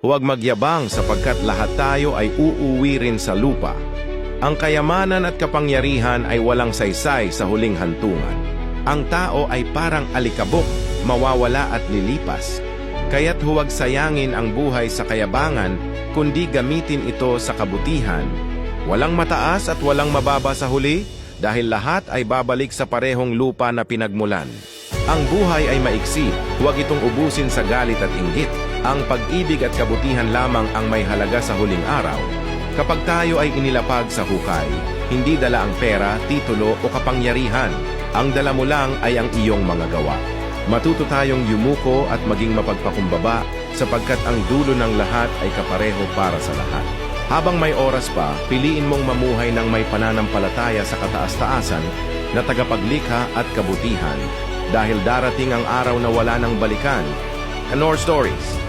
Huwag magyabang sapagkat lahat tayo ay uuwi rin sa lupa. Ang kayamanan at kapangyarihan ay walang saysay sa huling hantungan. Ang tao ay parang alikabok, mawawala at lilipas. Kaya't huwag sayangin ang buhay sa kayabangan, kundi gamitin ito sa kabutihan. Walang mataas at walang mababa sa huli, dahil lahat ay babalik sa parehong lupa na pinagmulan. Ang buhay ay maiksi, huwag itong ubusin sa galit at inggit. Ang pag-ibig at kabutihan lamang ang may halaga sa huling araw. Kapag tayo ay inilapag sa hukay, hindi dala ang pera, titulo o kapangyarihan. Ang dala mo lang ay ang iyong mga gawa. Matuto tayong yumuko at maging mapagpakumbaba sapagkat ang dulo ng lahat ay kapareho para sa lahat. Habang may oras pa, piliin mong mamuhay ng may pananampalataya sa kataas-taasan na tagapaglikha at kabutihan dahil darating ang araw na wala nang balikan. Kanor Stories.